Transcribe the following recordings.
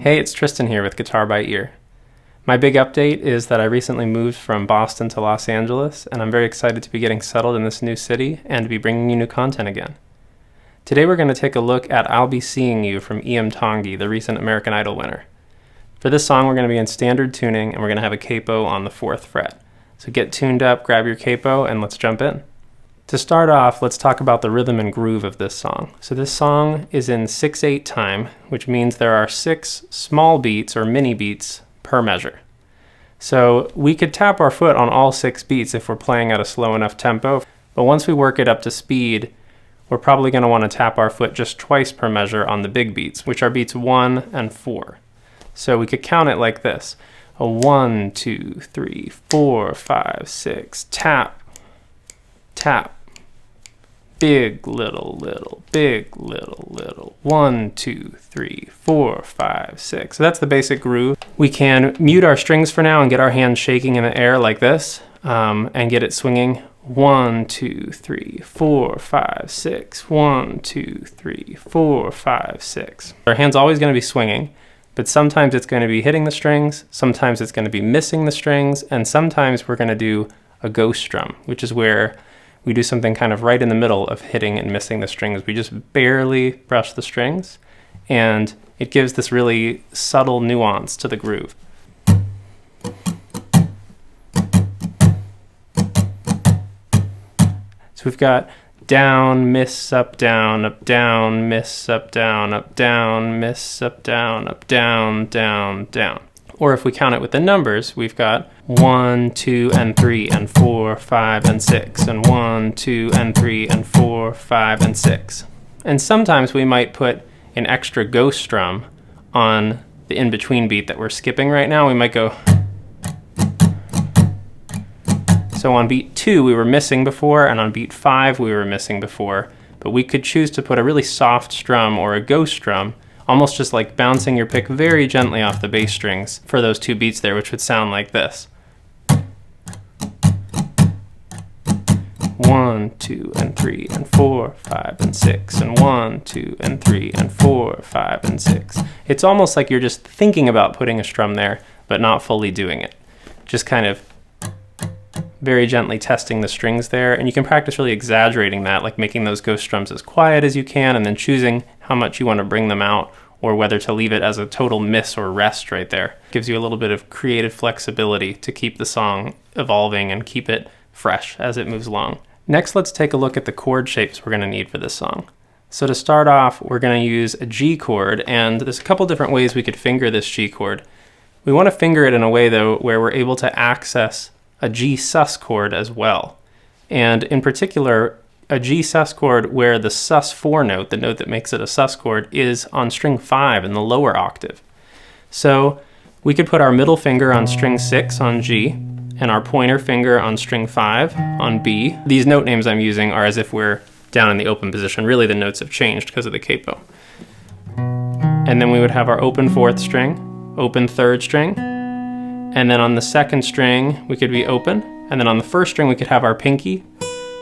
Hey, it's Tristan here with Guitar by Ear. My big update is that I recently moved from Boston to Los Angeles, and I'm very excited to be getting settled in this new city and to be bringing you new content again. Today we're going to take a look at I'll Be Seeing You from Iam Tongi, the recent American Idol winner. For this song we're going to be in standard tuning, and we're going to have a capo on the 4th fret. So get tuned up, grab your capo, and let's jump in. To start off, let's talk about the rhythm and groove of this song. So this song is in 6/8 time, which means there are 6 small beats or mini beats per measure. So we could tap our foot on all 6 beats if we're playing at a slow enough tempo, but once we work it up to speed, we're probably going to want to tap our foot just twice per measure on the big beats, which are beats 1 and 4. So we could count it like this: a 1, 2, 3, 4, 5, 6, tap, tap, big, little, little, big, little, little, 1, 2, 3, 4, 5, 6. So that's the basic groove. We can mute our strings for now and get our hands shaking in the air like this, and get it swinging 1, 2, 3, 4, 5, 6, 1, 2, 3, 4, 5, 6. Our hand's always going to be swinging, but sometimes it's going to be hitting the strings, sometimes it's going to be missing the strings, and sometimes we're going to do a ghost strum, which is where we do something kind of right in the middle of hitting and missing the strings. We just barely brush the strings, and it gives this really subtle nuance to the groove. So we've got down, miss, up, down, miss, up, down, miss, up, down, down. Or if we count it with the numbers, we've got 1, 2, and 3, and 4, 5, and 6, and 1, 2, and 3, and 4, 5, and 6. And sometimes we might put an extra ghost strum on the in-between beat that we're skipping right now. We might go. So on beat 2 we were missing before, and on beat 5 we were missing before, but we could choose to put a really soft strum or a ghost strum, almost just like bouncing your pick very gently off the bass strings for those 2 beats there, which would sound like this. 1, 2, and 3, and 4, 5, and 6, and 1, 2, and 3, and 4, 5, and 6. It's almost like you're just thinking about putting a strum there, but not fully doing it. Just kind of very gently testing the strings there, and you can practice really exaggerating that, like making those ghost strums as quiet as you can, and then choosing how much you want to bring them out, or whether to leave it as a total miss or rest right there. Gives you a little bit of creative flexibility to keep the song evolving and keep it fresh as it moves along. Next, let's take a look at the chord shapes we're going to need for this song. So to start off, we're going to use a G chord, and there's a couple different ways we could finger this G chord. We want to finger it in a way, though, where we're able to access a G sus chord as well. And in particular, a G sus chord where the sus4 note, the note that makes it a sus chord, is on string 5 in the lower octave. So we could put our middle finger on string 6 on G, and our pointer finger on string 5 on B. These note names I'm using are as if we're down in the open position. Really the notes have changed because of the capo. And then we would have our open 4th string, open 3rd string, and then on the 2nd string we could be open, and then on the 1st string we could have our pinky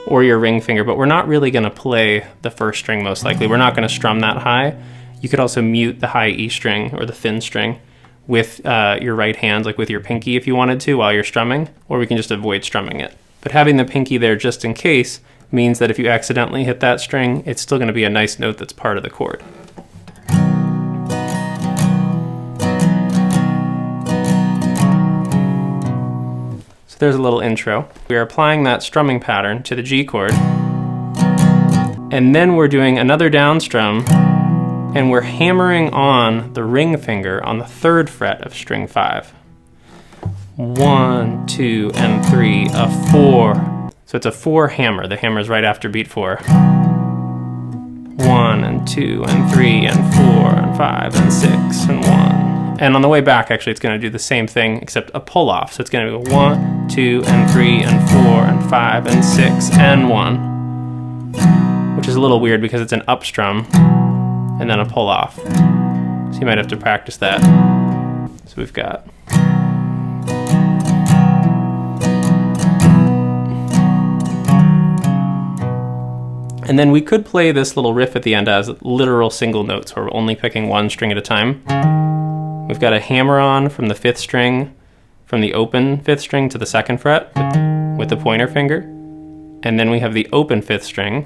or your ring finger, but we're not really going to play the 1st string most likely. We're not going to strum that high. You could also mute the high E string or the thin string with your right hand, like with your pinky if you wanted to while you're strumming, or we can just avoid strumming it. But having the pinky there just in case means that if you accidentally hit that string, it's still going to be a nice note that's part of the chord. There's a little intro. We are applying that strumming pattern to the G chord, and then we're doing another down strum, and we're hammering on the ring finger on the 3rd fret of string 5. 1, 2, and 3, a 4. So it's a 4 hammer. The hammer's right after beat 4. 1 and 2 and 3 and 4 and 5 and 6 and 1. And on the way back, actually, it's going to do the same thing, except a pull-off. So it's going to go 1, 2, and 3, and 4, and 5, and 6, and 1. Which is a little weird because it's an up strum, and then a pull-off. So you might have to practice that. So we've got... And then we could play this little riff at the end as literal single notes where we're only picking one string at a time. we've got a hammer-on from the 5th string, from the open 5th string to the 2nd fret with the pointer finger. And then we have the open 5th string,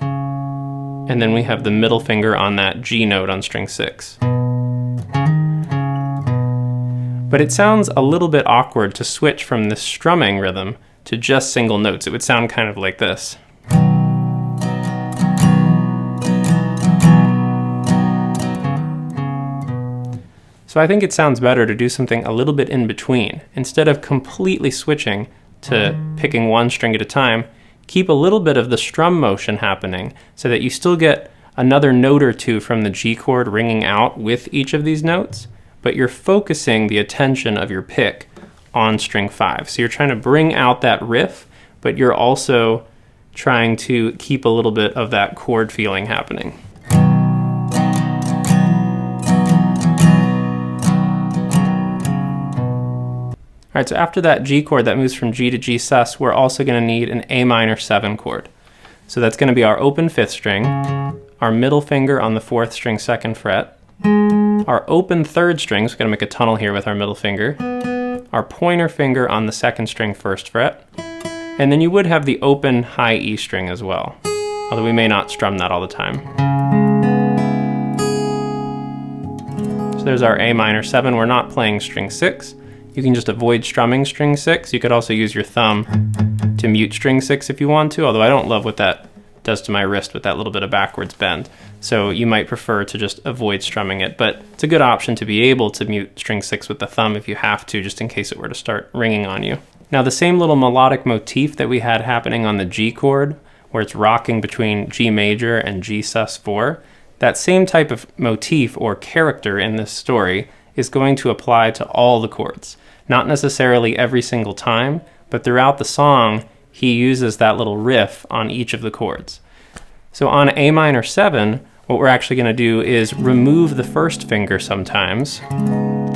and then we have the middle finger on that G note on string 6. But it sounds a little bit awkward to switch from this strumming rhythm to just single notes. It would sound kind of like this. So I think it sounds better to do something a little bit in between. Instead of completely switching to picking one string at a time, keep a little bit of the strum motion happening so that you still get another note or two from the G chord ringing out with each of these notes, but you're focusing the attention of your pick on string 5. So you're trying to bring out that riff, but you're also trying to keep a little bit of that chord feeling happening. All right, so after that G chord that moves from G to G sus, we're also going to need an A minor 7 chord. So that's going to be our open 5th string, our middle finger on the 4th string 2nd fret, our open 3rd string, so we're going to make a tunnel here with our middle finger, our pointer finger on the 2nd string 1st fret, and then you would have the open high E string as well, although we may not strum that all the time. So there's our A minor 7. We're not playing string 6. You can just avoid strumming string 6. You could also use your thumb to mute string 6 if you want to, although I don't love what that does to my wrist with that little bit of backwards bend. So you might prefer to just avoid strumming it, but it's a good option to be able to mute string 6 with the thumb if you have to, just in case it were to start ringing on you. Now the same little melodic motif that we had happening on the G chord, where it's rocking between G major and G sus4, that same type of motif or character in this story is going to apply to all the chords. Not necessarily every single time, but throughout the song, he uses that little riff on each of the chords. So on A minor 7, what we're actually going to do is remove the 1st finger sometimes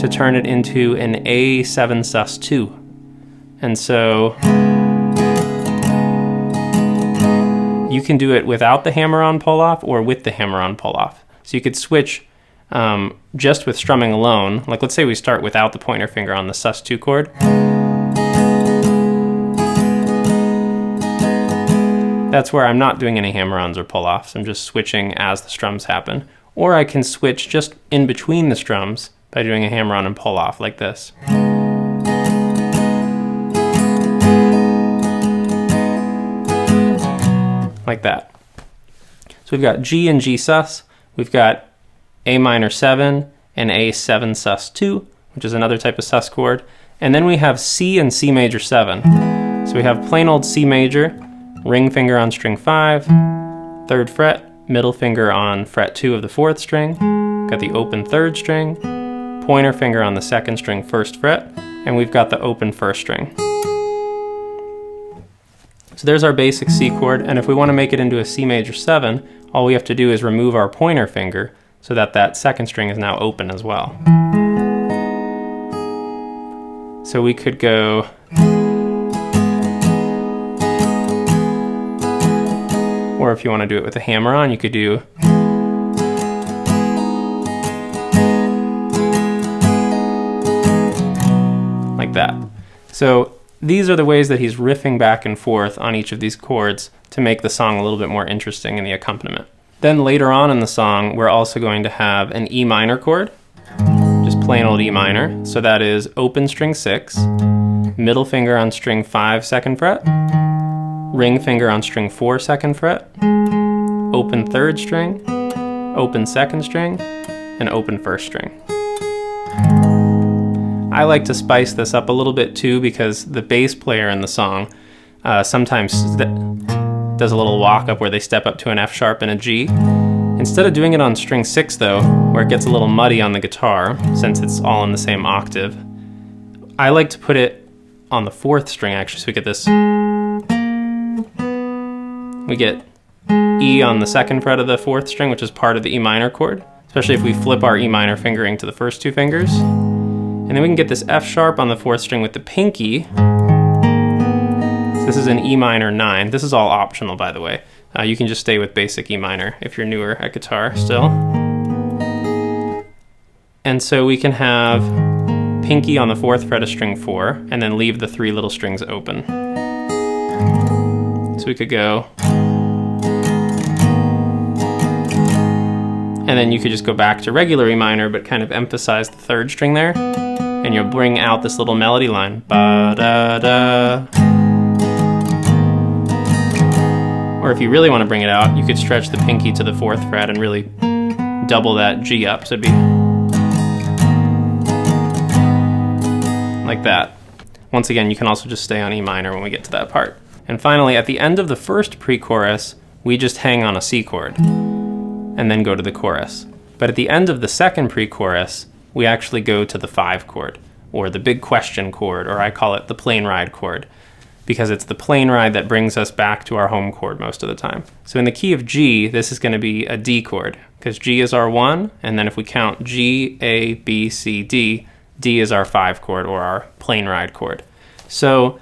to turn it into an A7 sus 2. And so you can do it without the hammer-on pull-off or with the hammer-on pull-off. So you could switch just with strumming alone. Like let's say we start without the pointer finger on the sus 2 chord. That's where I'm not doing any hammer-ons or pull-offs. I'm just switching as the strums happen. Or I can switch just in between the strums by doing a hammer-on and pull-off like this. Like that. So we've got G and G sus. We've got A minor 7 and A7 sus 2, which is another type of sus chord. And then we have C and C major 7. So we have plain old C major, ring finger on string 5, 3rd fret, middle finger on fret 2 of the 4th string, got the open 3rd string, pointer finger on the 2nd string 1st fret, and we've got the open 1st string. So there's our basic C chord, and if we want to make it into a C major 7, all we have to do is remove our pointer finger so that that 2nd string is now open as well. So we could go or if you want to do it with a hammer-on, you could do like that. So these are the ways that he's riffing back and forth on each of these chords to make the song a little bit more interesting in the accompaniment. Then later on in the song, we're also going to have an E minor chord, just plain old E minor. So that is open string 6, middle finger on string 5 2nd fret, ring finger on string 4 2nd fret, open 3rd string, open 2nd string, and open 1st string. I like to spice this up a little bit too because the bass player in the song sometimes does a little walk up where they step up to an F sharp and a G. Instead of doing it on string 6 though, where it gets a little muddy on the guitar since it's all in the same octave, I like to put it on the 4th string actually, so we get this. We get E on the 2nd fret of the 4th string, which is part of the E minor chord, especially if we flip our E minor fingering to the first 2 fingers. And then we can get this F sharp on the 4th string with the pinky. So this is an E minor 9. This is all optional, by the way. You can just stay with basic E minor if you're newer at guitar still. And so we can have pinky on the 4th fret of string 4, and then leave the 3 little strings open. So we could go, and then you could just go back to regular E minor, but kind of emphasize the 3rd string there, and you'll bring out this little melody line. Ba-da-da. Or if you really want to bring it out, you could stretch the pinky to the 4th fret and really double that G up, so it'd be like that. Once again, you can also just stay on E minor when we get to that part. And finally, at the end of the first pre-chorus, we just hang on a C chord and then go to the chorus. But at the end of the second pre-chorus, we actually go to the 5 chord, or the big question chord, or I call it the plane ride chord, because it's the plane ride that brings us back to our home chord most of the time. So in the key of G, this is going to be a D chord, because G is our 1, and then if we count G, A, B, C, D, D is our 5 chord, or our plane ride chord. So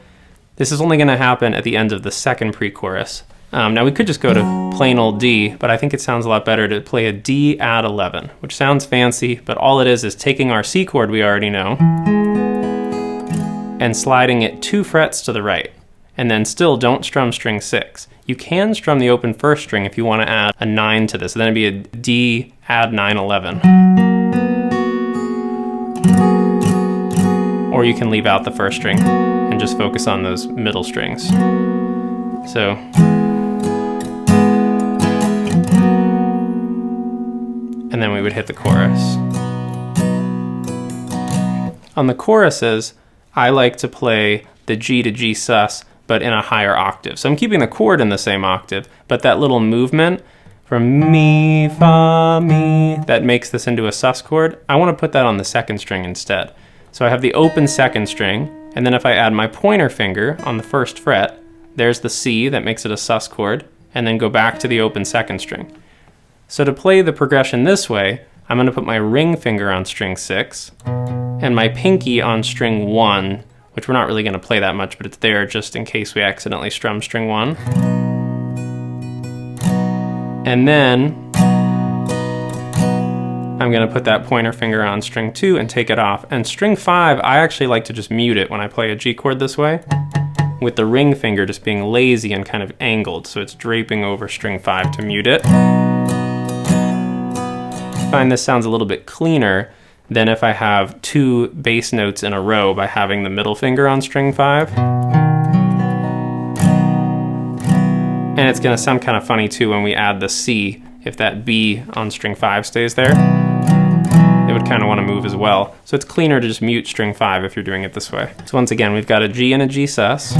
this is only going to happen at the end of the second pre-chorus. Now we could just go to plain old D, but I think it sounds a lot better to play a D add 11, which sounds fancy, but all it is taking our C chord we already know and sliding it 2 frets to the right. And then still don't strum string 6. You can strum the open 1st string if you want to add a 9 to this. So then it'd be a D add 9 11. Or you can leave out the 1st string and just focus on those middle strings. So and then we would hit the chorus. On the choruses, I like to play the G to G sus, but in a higher octave. So I'm keeping the chord in the same octave, but that little movement from mi, fa, mi, that makes this into a sus chord, I want to put that on the 2nd string instead. So I have the open 2nd string, and then if I add my pointer finger on the 1st fret, there's the C that makes it a sus chord, and then go back to the open 2nd string. So to play the progression this way, I'm going to put my ring finger on string 6, and my pinky on string 1, which we're not really going to play that much, but it's there just in case we accidentally strum string 1. And then I'm going to put that pointer finger on string 2 and take it off. And string 5, I actually like to just mute it when I play a G chord this way, with the ring finger just being lazy and kind of angled, so it's draping over string 5 to mute it. I find this sounds a little bit cleaner than if I have 2 bass notes in a row by having the middle finger on string 5. And it's going to sound kind of funny too when we add the C. If that B on string 5 stays there, it would kind of want to move as well. So it's cleaner to just mute string 5 if you're doing it this way. So once again, we've got a G and a G sus.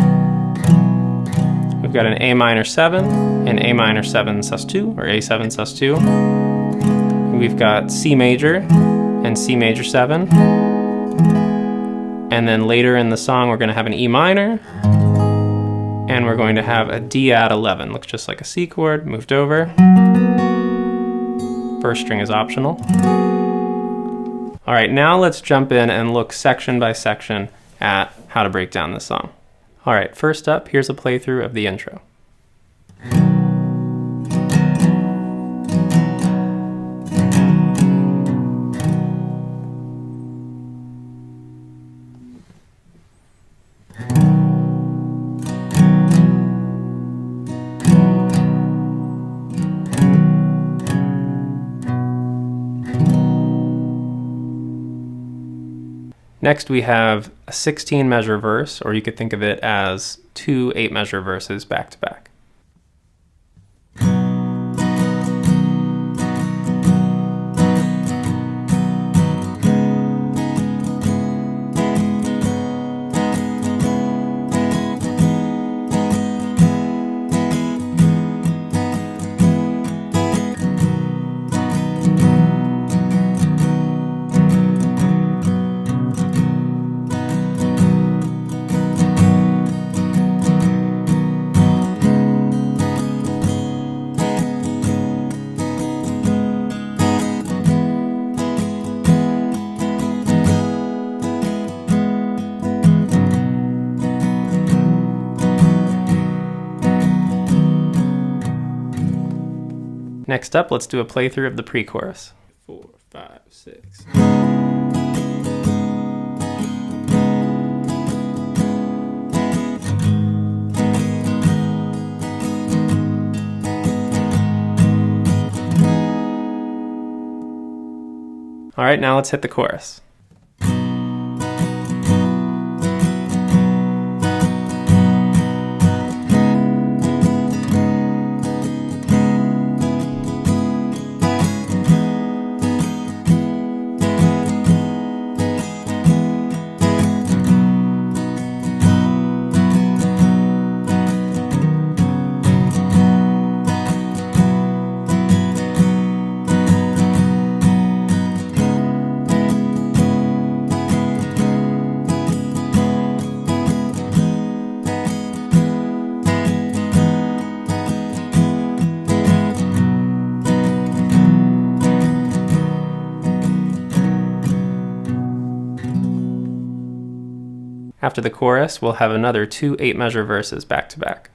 We've got an A minor 7, and A minor 7 sus 2, or A7 sus 2. We've got C major, and C major 7. And then later in the song we're going to have an E minor, and we're going to have a D add 11. Looks just like a C chord, moved over. 1st string is optional. Alright, now let's jump in and look section by section at how to break down this song. Alright, first up, here's a playthrough of the intro. Next we have a 16 measure verse, or you could think of it as 2 8 measure verses back to back. Next up, let's do a playthrough of the pre-chorus. 4, 5, 6. All right, now let's hit the chorus. After the chorus, we'll have another 2 8-measure verses back to back.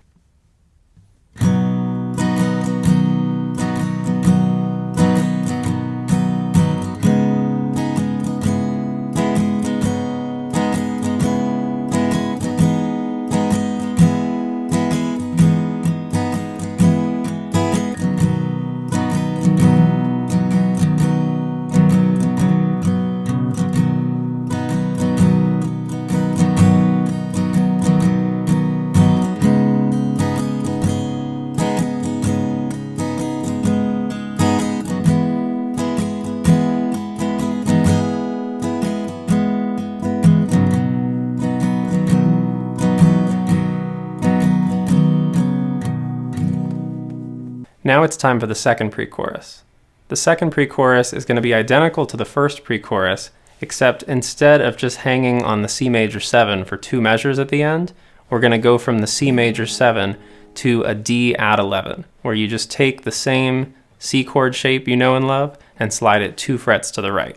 Now it's time for the second pre-chorus. The second pre-chorus is going to be identical to the first pre-chorus, except instead of just hanging on the C major 7 for 2 measures at the end, we're going to go from the C major 7 to a D add 11, where you just take the same C chord shape you know and love and slide it 2 frets to the right,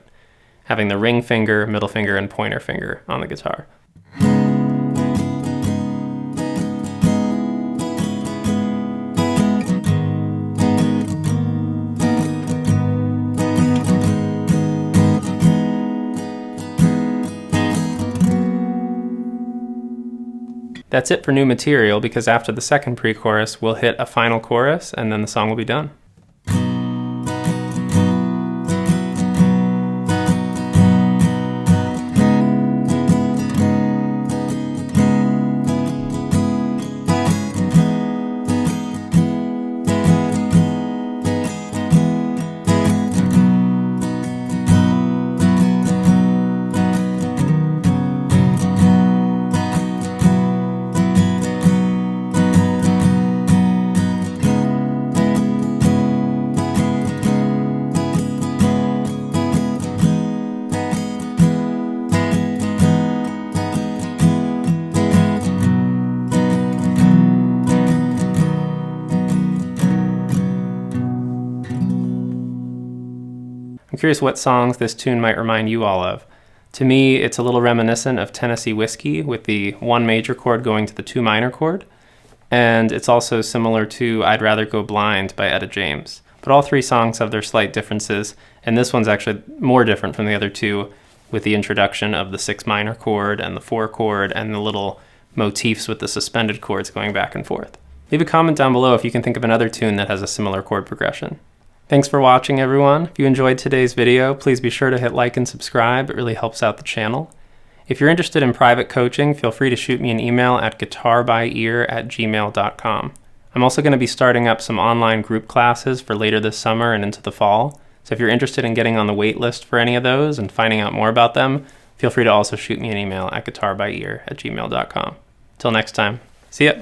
having the ring finger, middle finger, and pointer finger on the guitar. That's it for new material, because after the second pre-chorus, we'll hit a final chorus and then the song will be done. I'm curious what songs this tune might remind you all of. To me, it's a little reminiscent of Tennessee Whiskey, with the 1 major chord going to the 2 minor chord, and it's also similar to I'd Rather Go Blind by Etta James. But all 3 songs have their slight differences, and this one's actually more different from the other 2, with the introduction of the 6 minor chord and the 4 chord and the little motifs with the suspended chords going back and forth. Leave a comment down below if you can think of another tune that has a similar chord progression. Thanks for watching, everyone. If you enjoyed today's video, please be sure to hit like and subscribe. It really helps out the channel. If you're interested in private coaching, feel free to shoot me an email at guitarby-ear@gmail.com. I'm also going to be starting up some online group classes for later this summer and into the fall. So if you're interested in getting on the wait list for any of those and finding out more about them, feel free to also shoot me an email at guitarby-ear@gmail.com. Till next time, see ya!